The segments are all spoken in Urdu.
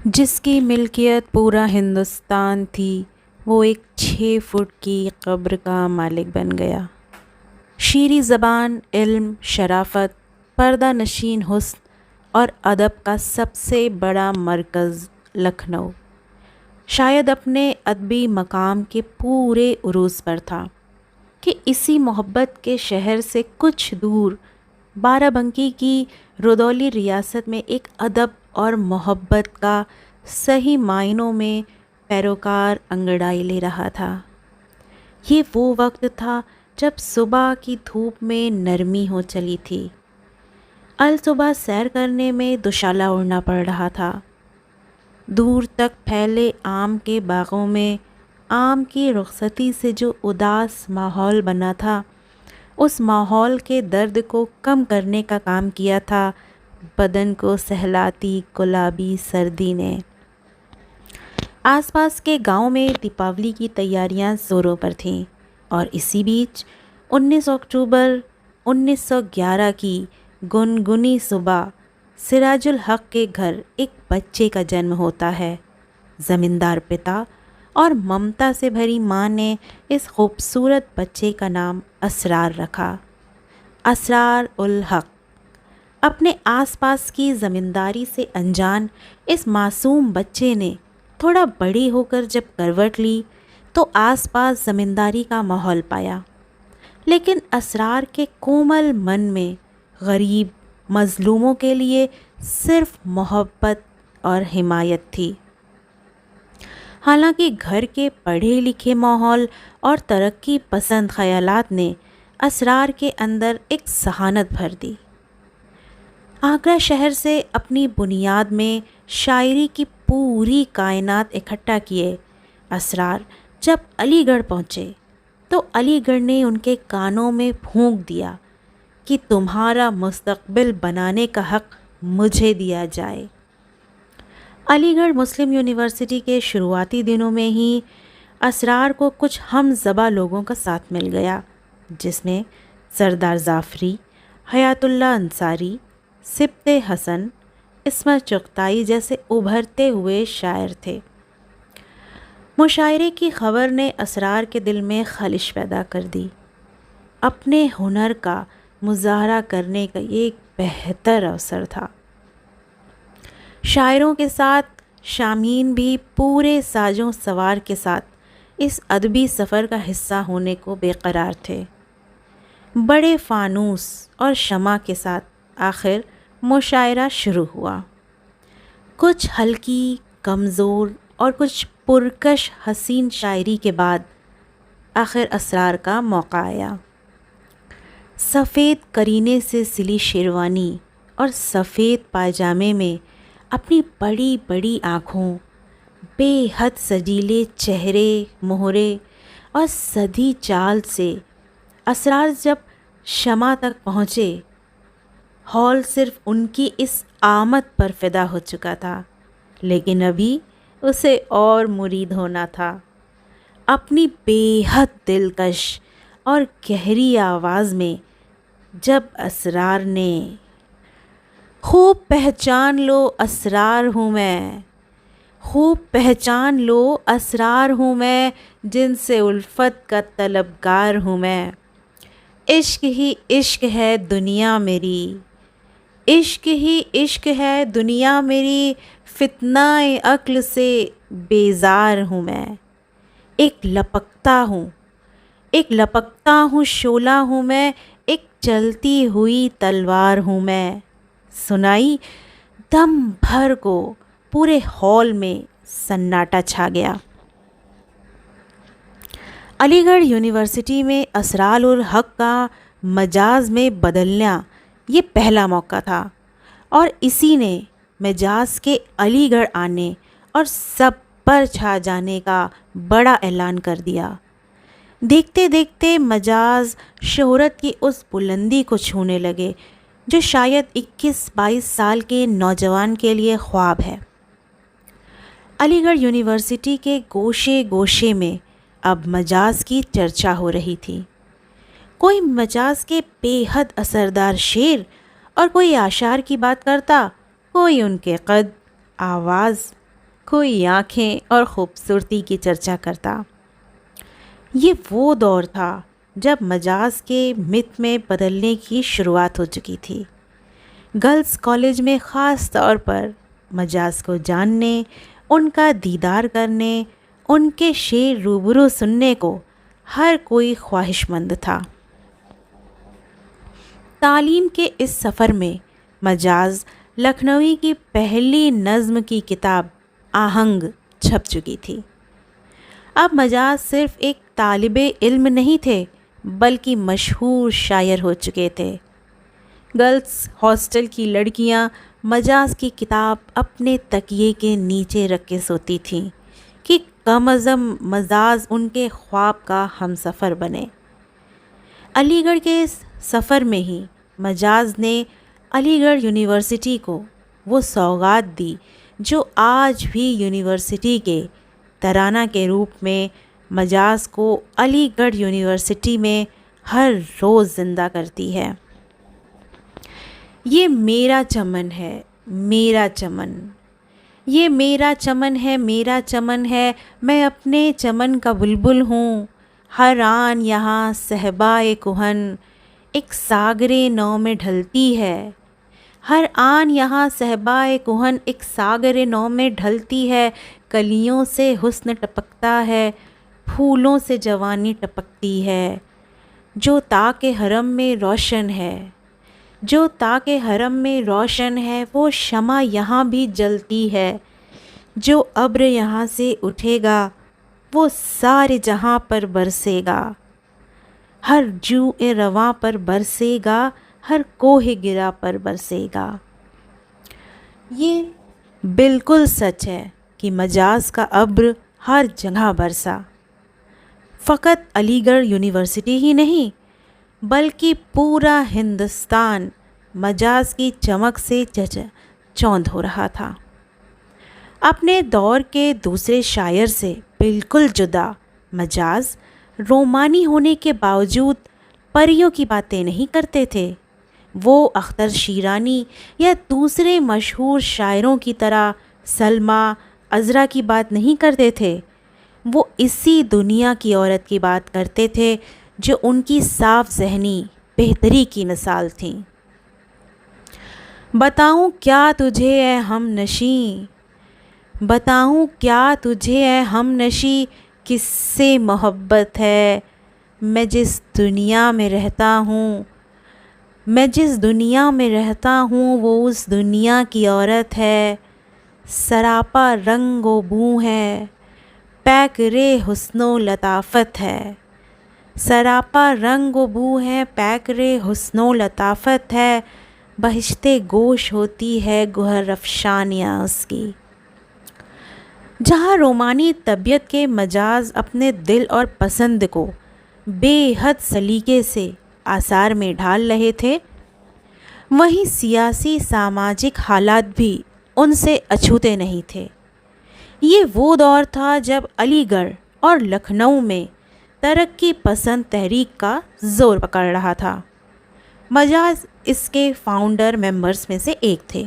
جس کی ملکیت پورا ہندوستان تھی، وہ ایک 6 فٹ کی قبر کا مالک بن گیا۔ شیریں زبان، علم، شرافت، پردہ نشین حسن اور ادب کا سب سے بڑا مرکز لکھنؤ شاید اپنے ادبی مقام کے پورے عروج پر تھا کہ اسی محبت کے شہر سے کچھ دور بارہ بنکی کی رودولی ریاست میں ایک ادب اور محبت کا صحیح معنوں میں پیروکار انگڑائی لے رہا تھا۔ یہ وہ وقت تھا جب صبح کی دھوپ میں نرمی ہو چلی تھی، الصبح سیر کرنے میں دوشالہ اڑنا پڑ رہا تھا، دور تک پھیلے آم کے باغوں میں آم کی رخصتی سے جو اداس ماحول بنا تھا، اس ماحول کے درد کو کم کرنے کا کام کیا تھا بدن کو سہلاتی گلابی سردی نے۔ آس پاس کے گاؤں میں دیپاولی کی تیاریاں زوروں پر تھیں، اور اسی بیچ 19 اکتوبر 1911 کی گنگنی صبح سراج الحق کے گھر ایک بچے کا جنم ہوتا ہے۔ زمیندار پتا اور ممتا سے بھری ماں نے اس خوبصورت بچے کا نام اسرار رکھا، اسرار الحق۔ اپنے آس پاس کی زمینداری سے انجان اس معصوم بچے نے تھوڑا بڑی ہو کر جب کروٹ لی تو آس پاس زمینداری کا ماحول پایا، لیکن اسرار کے کومل من میں غریب مظلوموں کے لیے صرف محبت اور حمایت تھی۔ حالانکہ گھر کے پڑھے لکھے ماحول اور ترقی پسند خیالات نے اسرار کے اندر ایک ذہانت بھر دی۔ آگرہ شہر سے اپنی بنیاد میں شاعری کی پوری کائنات اکٹھا کیے اسرار جب علی گڑھ پہنچے تو علی گڑھ نے ان کے کانوں میں پھونک دیا کہ تمہارا مستقبل بنانے کا حق مجھے دیا جائے۔ علی گڑھ مسلم یونیورسٹی کے شروعاتی دنوں میں ہی اسرار کو کچھ ہم زبا لوگوں کا ساتھ مل گیا، جس میں سردار جعفری، حیات اللہ انصاری، سبط حسن، عصمت چغتائی جیسے ابھرتے ہوئے شاعر تھے۔ مشاعرے کی خبر نے اسرار کے دل میں خلش پیدا کر دی۔ اپنے ہنر کا مظاہرہ کرنے کا یہ ایک بہتر اوسر تھا۔ شاعروں کے ساتھ شامعین بھی پورے ساجوں سوار کے ساتھ اس ادبی سفر کا حصہ ہونے کو بے قرار تھے۔ بڑے فانوس اور شمع کے ساتھ آخر مشاعرہ شروع ہوا۔ کچھ ہلکی، کمزور اور کچھ پرکش حسین شاعری کے بعد آخر اسرار کا موقع آیا۔ سفید کرینے سے سلی شیروانی اور سفید پائجامے میں اپنی بڑی بڑی آنکھوں، بے حد سجیلے چہرے مہرے اور سدھی چال سے اسرار جب شمع تک پہنچے، ہال صرف ان کی اس آمد پر فدا ہو چکا تھا، لیکن ابھی اسے اور مرید ہونا تھا۔ اپنی بے حد دلکش اور گہری آواز میں جب اسرار نے خوب پہچان لو اسرار ہوں میں، خوب پہچان لو اسرار ہوں میں، جن سے الفت کا طلبگار ہوں میں، عشق ہی عشق ہے دنیا میری، عشق ہی عشق ہے دنیا میری، فتنہ عقل سے بیزار ہوں میں، ایک لپکتا ہوں شعلہ ہوں میں، ایک چلتی ہوئی تلوار ہوں میں۔ سنائی دم بھر کو پورے ہال میں سناٹا چھا گیا۔ علی گڑھ یونیورسٹی میں اسرار الحق کا مجاز میں بدلنا یہ پہلا موقع تھا، اور اسی نے مجاز کے علی گڑھ آنے اور سب پر چھا جانے کا بڑا اعلان کر دیا۔ دیکھتے دیکھتے مجاز شہرت کی اس بلندی کو چھونے لگے جو شاید 21-22 سال کے نوجوان کے لیے خواب ہے۔ علی گڑھ یونیورسٹی کے گوشے گوشے میں اب مجاز کی چرچا ہو رہی تھی۔ کوئی مجاز کے بے حد اثردار شعر اور کوئی اشعار کی بات کرتا، کوئی ان کے قد، آواز کوئی آنکھیں اور خوبصورتی کی چرچا کرتا۔ یہ وہ دور تھا جب مجاز کے مت میں بدلنے کی شروعات ہو چکی تھی۔ گرلز کالج میں خاص طور پر مجاز کو جاننے، ان کا دیدار کرنے، ان کے شعر روبرو سننے کو ہر کوئی خواہش مند تھا۔ تعلیم کے اس سفر میں مجاز لکھنوی کی پہلی نظم کی کتاب آہنگ چھپ چکی تھی۔ اب مجاز صرف ایک طالب علم نہیں تھے بلکہ مشہور شاعر ہو چکے تھے۔ گرلز ہاسٹل کی لڑکیاں مجاز کی کتاب اپنے تکیے کے نیچے رکھ کے سوتی تھیں کہ کم از کم مجاز ان کے خواب کا ہم سفر بنے۔ علی گڑھ کے اس سفر میں ہی مجاز نے علی گڑھ یونیورسٹی کو وہ سوغات دی جو آج بھی یونیورسٹی کے ترانہ کے روپ میں مجاز کو علی گڑھ یونیورسٹی میں ہر روز زندہ کرتی ہے۔ یہ میرا چمن ہے، میرا چمن، یہ میرا چمن ہے، میرا چمن ہے، میں اپنے چمن کا بلبل ہوں، ہر آن یہاں صحبائے کہن ایک ساغرِ نو میں ڈھلتی ہے، ہر آن یہاں صحبائے کہن ایک ساغرِ نو میں ڈھلتی ہے، کلیوں سے حسن ٹپکتا ہے، پھولوں سے جوانی ٹپکتی ہے، جو تاک حرم میں روشن ہے، جو تاک حرم میں روشن ہے، وہ شمع یہاں بھی جلتی ہے، جو ابر یہاں سے اٹھے گا وہ سارے جہاں پر برسے گا، ہر جوء رواں پر برسے گا، ہر کوہ گرا پر برسے گا۔ یہ بالکل سچ ہے کہ مجاز کا ابر ہر جگہ برسا، فقط علی گڑھ یونیورسٹی ہی نہیں بلکہ پورا ہندوستان مجاز کی چمک سے چوندھ ہو رہا تھا۔ اپنے دور کے دوسرے شاعر سے بالکل جدا مجاز رومانی ہونے کے باوجود پریوں کی باتیں نہیں کرتے تھے۔ وہ اختر شیرانی یا دوسرے مشہور شاعروں کی طرح سلمیٰ، عذرا کی بات نہیں کرتے تھے، وہ اسی دنیا کی عورت کی بات کرتے تھے جو ان کی صاف ذہنی بہتری کی مثال تھیں۔ بتاؤں کیا تجھے اے ہم نشیں، بتاؤں کیا تجھے اے ہم نشیں، کس سے محبت ہے، میں جس دنیا میں رہتا ہوں، میں جس دنیا میں رہتا ہوں وہ اس دنیا کی عورت ہے، سراپا رنگ و بو ہے، پیکرِ حسن و لطافت ہے، سراپا رنگ و بو ہے، پیکرِ حسن و لطافت ہے، بہشتِ گوش ہوتی ہے گوہر افشانیاں اس کی۔ جہاں رومانی طبیعت کے مجاز اپنے دل اور پسند کو بے حد سلیقے سے آثار میں ڈھال رہے تھے، وہیں سیاسی سماجک حالات بھی ان سے اچھوتے نہیں تھے۔ یہ وہ دور تھا جب علی گڑھ اور لکھنؤ میں ترقی پسند تحریک کا زور پکڑ رہا تھا۔ مجاز اس کے فاؤنڈر ممبرز میں سے ایک تھے۔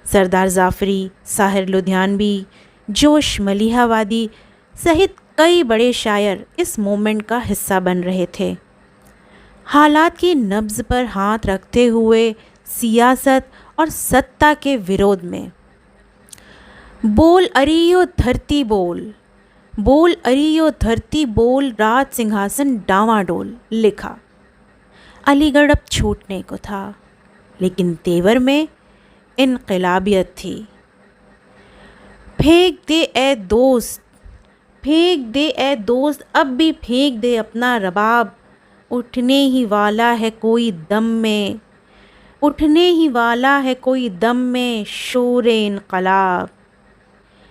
سردار جعفری، ساحر لدھیانوی، جوش ملیحہ وادی سہت کئی بڑے شاعر اس موومنٹ کا حصہ بن رہے تھے۔ حالات کی نبض پر ہاتھ رکھتے ہوئے سیاست اور سطح کے ورودھ میں بول اریو دھرتی بول، بول اریو دھرتی بول، راج سنگھاسن ڈاواں ڈول لکھا۔ علی گڑھ اب چھوٹنے کو تھا لیکن تیور میں انقلابیت تھی۔ پھینک دے اے دوست، پھینک دے اے دوست، اب بھی پھینک دے اپنا رباب، اٹھنے ہی والا ہے کوئی دم میں، اٹھنے ہی والا ہے کوئی دم میں شور انقلاب۔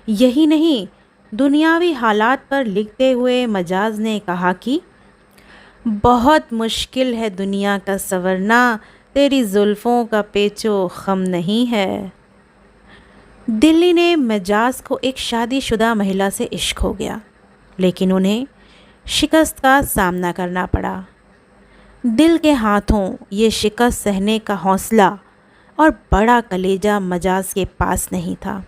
یہی نہیں، دنیاوی حالات پر لکھتے ہوئے مجاز نے کہا کہ بہت مشکل ہے دنیا کا سنورنا، تیری زلفوں کا پیچ و خم نہیں ہے۔ دلی نے مجاز کو ایک شادی شدہ مہیلا سے عشق ہو گیا لیکن انہیں شکست کا سامنا کرنا پڑا۔ دل کے ہاتھوں یہ شکست سہنے کا حوصلہ اور بڑا کلیجہ مجاز کے پاس نہیں تھا۔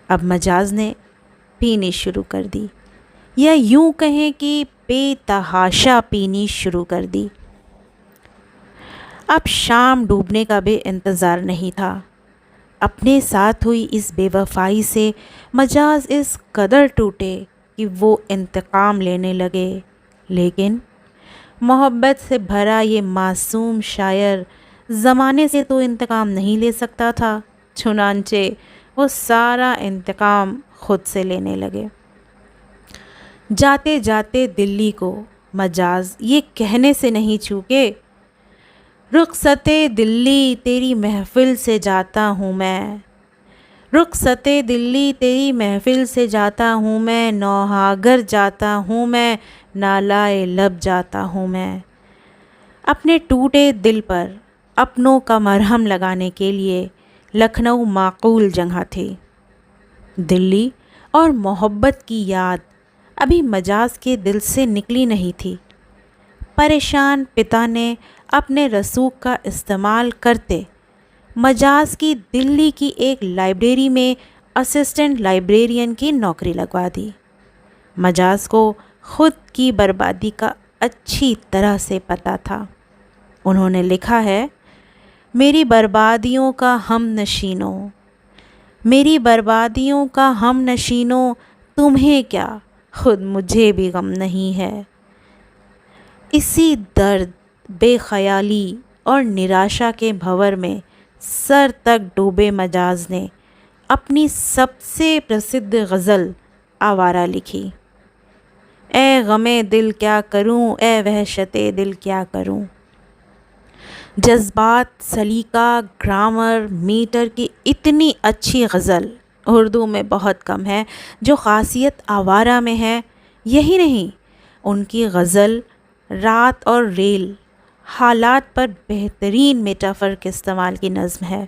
اب مجاز نے پینی شروع کر دی، یا یوں کہیں کہ بے تحاشا پینی شروع کر دی۔ اب شام ڈوبنے کا بھی انتظار نہیں تھا۔ اپنے ساتھ ہوئی اس بے وفائی سے مجاز اس قدر ٹوٹے کہ وہ انتقام لینے لگے، لیکن محبت سے بھرا یہ معصوم شاعر زمانے سے تو انتقام نہیں لے سکتا تھا، چنانچہ وہ سارا انتقام خود سے لینے لگے۔ جاتے جاتے دلی کو مجاز یہ کہنے سے نہیں چوکے، رخصت دلی تیری محفل سے جاتا ہوں میں، رخصت دلی تیری محفل سے جاتا ہوں میں، نوحاگر جاتا ہوں میں، نالائے لب جاتا ہوں میں۔ اپنے ٹوٹے دل پر اپنوں کا مرہم لگانے کے لیے لکھنؤ معقول جگہ تھی۔ دلی اور محبت کی یاد ابھی مجاز کے دل سے نکلی نہیں تھی۔ پریشان پتا نے اپنے رسوخ کا استعمال کرتے مجاز کی دلی کی ایک لائبریری میں اسسٹنٹ لائبریرین کی نوکری لگوا دی۔ مجاز کو خود کی بربادی کا اچھی طرح سے پتہ تھا۔ انہوں نے لکھا ہے، میری بربادیوں کا ہم نشینوں، میری بربادیوں کا ہم نشینوں، تمہیں کیا خود مجھے بھی غم نہیں ہے۔ اسی درد، بے خیالی اور نراشا کے بھنور میں سر تک ڈوبے مجاز نے اپنی سب سے پرسدھ غزل آوارہ لکھی۔ اے غم دل کیا کروں، اے وحشت دل کیا کروں۔ جذبات، سلیقہ، گرامر، میٹر کی اتنی اچھی غزل اردو میں بہت کم ہے جو خاصیت آوارہ میں ہے۔ یہی نہیں، ان کی غزل رات اور ریل، حالات پر بہترین میٹافر کے استعمال کی نظم ہے۔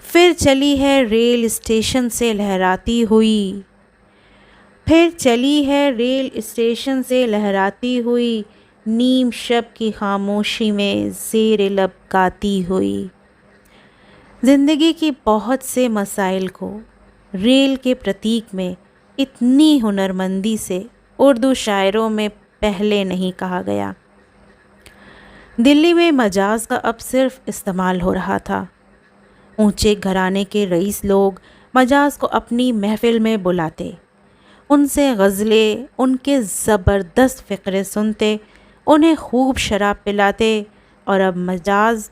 پھر چلی ہے ریل اسٹیشن سے لہراتی ہوئی، پھر چلی ہے ریل اسٹیشن سے لہراتی ہوئی، نیم شب کی خاموشی میں زیر لب گاتی ہوئی۔ زندگی کی بہت سے مسائل کو ریل کے پرتیک میں اتنی ہنرمندی سے اردو شاعروں میں پہلے نہیں کہا گیا۔ دلی میں مجاز کا اب صرف استعمال ہو رہا تھا۔ اونچے گھرانے کے رئیس لوگ مجاز کو اپنی محفل میں بلاتے، ان سے غزلیں، ان کے زبردست فقرے سنتے، انہیں خوب شراب پلاتے، اور اب مجاز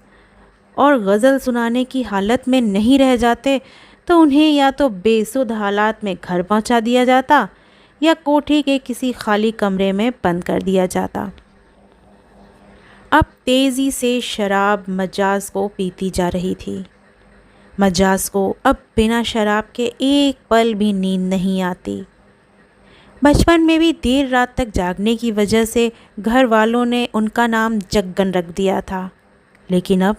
اور غزل سنانے کی حالت میں نہیں رہ جاتے تو انہیں یا تو بے سدھ حالات میں گھر پہنچا دیا جاتا یا کوٹھی کے کسی خالی کمرے میں بند کر دیا جاتا۔ اب تیزی سے شراب مجاز کو پیتی جا رہی تھی۔ مجاز کو اب بنا شراب کے ایک پل بھی نیند نہیں آتی۔ بچپن میں بھی دیر رات تک جاگنے کی وجہ سے گھر والوں نے ان کا نام جگن رکھ دیا تھا، لیکن اب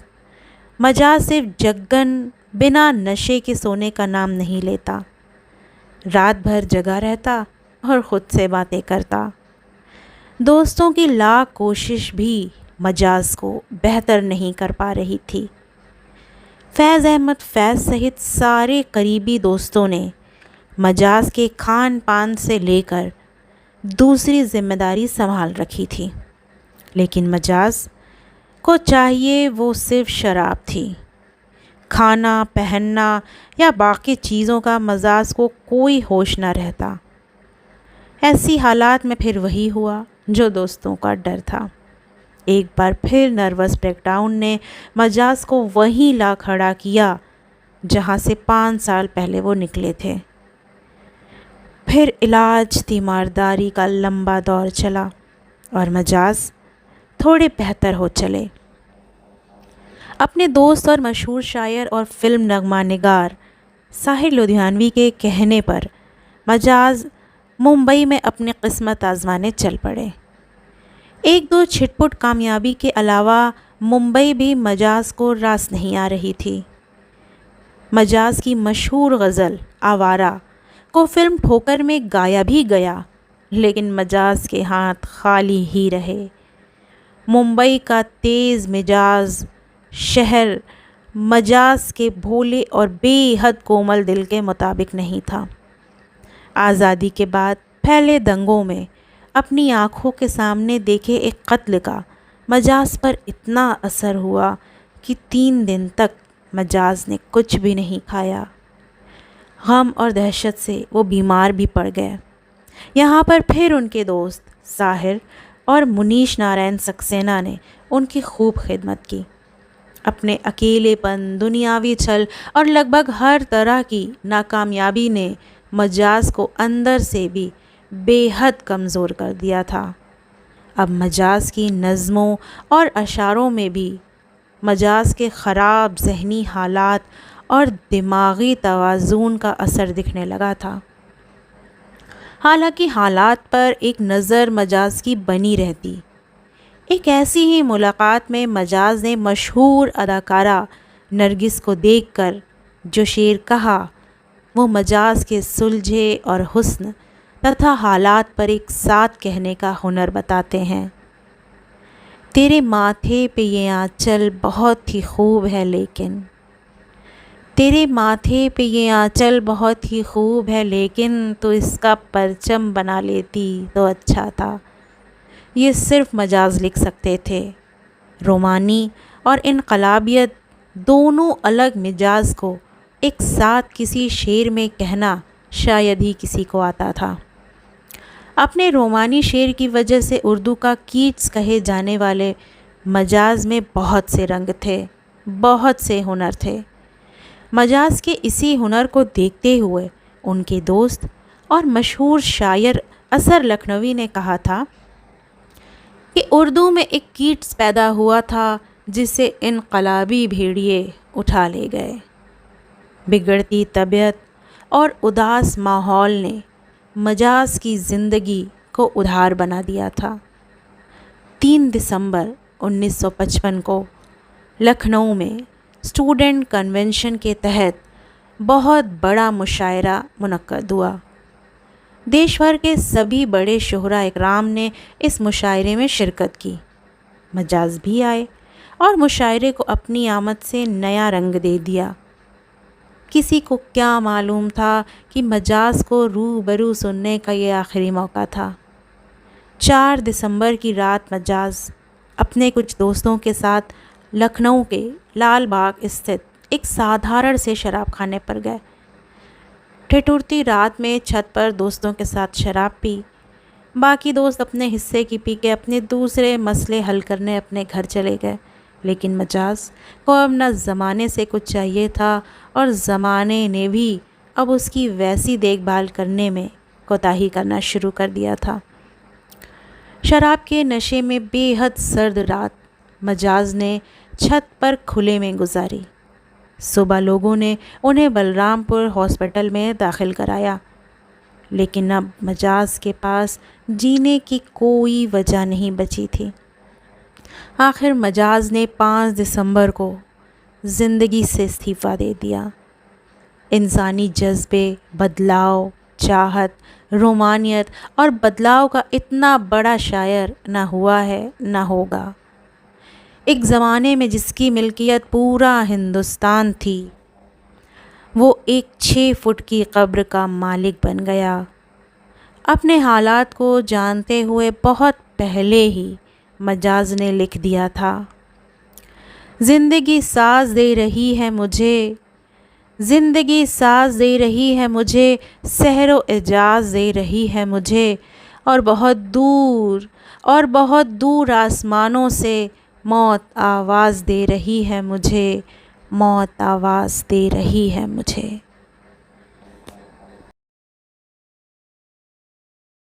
مجاز صرف جگن بنا نشے کے سونے کا نام نہیں لیتا۔ رات بھر جگا رہتا اور خود سے باتیں کرتا۔ دوستوں کی لاکھ کوشش بھی مجاز کو بہتر نہیں کر پا رہی تھی۔ فیض احمد فیض سمیت سارے قریبی دوستوں نے مجاز کے کھان پان سے لے کر دوسری ذمہ داری سنبھال رکھی تھی، لیکن مجاز کو چاہیے وہ صرف شراب تھی۔ کھانا، پہننا یا باقی چیزوں کا مجاز کو کوئی ہوش نہ رہتا۔ ایسی حالات میں پھر وہی ہوا جو دوستوں کا ڈر تھا۔ ایک بار پھر نروس بریک ڈاؤن نے مجاز کو وہیں لا کھڑا کیا جہاں سے 5 سال پہلے وہ نکلے تھے۔ پھر علاج، تیمارداری کا لمبا دور چلا اور مجاز تھوڑے بہتر ہو چلے۔ اپنے دوست اور مشہور شاعر اور فلم نغمہ نگار ساحر لدھیانوی کے کہنے پر مجاز ممبئی میں اپنی قسمت آزمانے چل پڑے۔ ایک دو چھٹ پٹ کامیابی کے علاوہ ممبئی بھی مجاز کو راس نہیں آ رہی تھی۔ مجاز کی مشہور غزل آوارہ کو فلم ٹھوکر میں گایا بھی گیا، لیکن مجاز کے ہاتھ خالی ہی رہے۔ ممبئی کا تیز مجاز شہر مجاز کے بھولے اور بے حد کومل دل کے مطابق نہیں تھا۔ آزادی کے بعد پھیلے دنگوں میں اپنی آنکھوں کے سامنے دیکھے ایک قتل کا مجاز پر اتنا اثر ہوا کہ 3 دن تک مجاز نے کچھ بھی نہیں کھایا۔ غم اور دہشت سے وہ بیمار بھی پڑ گئے۔ یہاں پر پھر ان کے دوست ساحر اور منیش نارائن سکسینہ نے ان کی خوب خدمت کی۔ اپنے اکیلے پن، دنیاوی چھل اور لگ بھگ ہر طرح کی ناکامیابی نے مجاز کو اندر سے بھی بے حد کمزور کر دیا تھا۔ اب مجاز کی نظموں اور اشعاروں میں بھی مجاز کے خراب ذہنی حالات اور دماغی توازن کا اثر دکھنے لگا تھا۔ حالانکہ حالات پر ایک نظر مجاز کی بنی رہتی۔ ایک ایسی ہی ملاقات میں مجاز نے مشہور اداکارہ نرگس کو دیکھ کر جو شعر کہا وہ مجاز کے سلجھے اور حسن تتھا حالات پر ایک ساتھ کہنے کا ہنر بتاتے ہیں۔ تیرے ماتھے پہ یہ آنچل بہت ہی خوب ہے لیکن، تیرے ماتھے پہ یہ آنچل بہت ہی خوب ہے لیکن تو اس کا پرچم بنا لیتی تو اچھا تھا۔ یہ صرف مجاز لکھ سکتے تھے۔ رومانی اور انقلابیت دونوں الگ مجاز کو ایک ساتھ کسی شعر میں کہنا شاید ہی کسی کو آتا تھا۔ اپنے رومانی شعر کی وجہ سے اردو کا کیٹس کہے جانے والے مجاز میں بہت سے رنگ تھے، بہت سے ہنر تھے۔ مجاز کے اسی ہنر کو دیکھتے ہوئے ان کے دوست اور مشہور شاعر اثر لکھنوی نے کہا تھا کہ اردو میں ایک کیٹس پیدا ہوا تھا جسے انقلابی بھیڑیے اٹھا لے گئے۔ بگڑتی طبیعت اور اداس ماحول نے مجاز کی زندگی کو ادھار بنا دیا تھا۔ 3 دسمبر 1955 کو لکھنؤ میں اسٹوڈنٹ کنونشن کے تحت بہت بڑا مشاعرہ منعقد ہوا۔ دیش بھر کے سبھی بڑے شہراء اکرام نے اس مشاعرے میں شرکت کی۔ مجاز بھی آئے اور مشاعرے کو اپنی آمد سے نیا رنگ دے دیا۔ کسی کو کیا معلوم تھا کہ مجاز کو روبرو سننے کا یہ آخری موقع تھا۔ 4 دسمبر کی رات مجاز اپنے کچھ دوستوں کے ساتھ لکھنؤ کے لال باغ استھت ایک سادھارن سے شراب خانے پر گئے۔ ٹھٹھرتی رات میں چھت پر دوستوں کے ساتھ شراب پی۔ باقی دوست اپنے حصے کی پی کے اپنے دوسرے مسئلے حل کرنے اپنے گھر چلے گئے، لیکن مجاز کو اب نہ زمانے سے کچھ چاہیے تھا اور زمانے نے بھی اب اس کی ویسی دیکھ بھال کرنے میں کوتاہی کرنا شروع کر دیا تھا۔ شراب کے نشے میں بے حد سرد رات مجاز نے چھت پر کھلے میں گزاری۔ صبح لوگوں نے انہیں بلرام پور ہاسپٹل میں داخل کرایا، لیکن اب مجاز کے پاس جینے کی کوئی وجہ نہیں بچی تھی۔ آخر مجاز نے 5 دسمبر کو زندگی سے استعفیٰ دے دیا۔ انسانی جذبے، بدلاؤ، چاہت، رومانیت اور بدلاؤ کا اتنا بڑا شاعر نہ ہوا ہے نہ ہوگا۔ ایک زمانے میں جس کی ملکیت پورا ہندوستان تھی، وہ ایک 6 فٹ کی قبر کا مالک بن گیا۔ اپنے حالات کو جانتے ہوئے بہت پہلے ہی مجاز نے لکھ دیا تھا، زندگی ساز دے رہی ہے مجھے، زندگی ساز دے رہی ہے مجھے، سحر و اعجاز دے رہی ہے مجھے، اور بہت دور آسمانوں سے موت آواز دے رہی ہے مجھے، موت آواز دے رہی ہے مجھے۔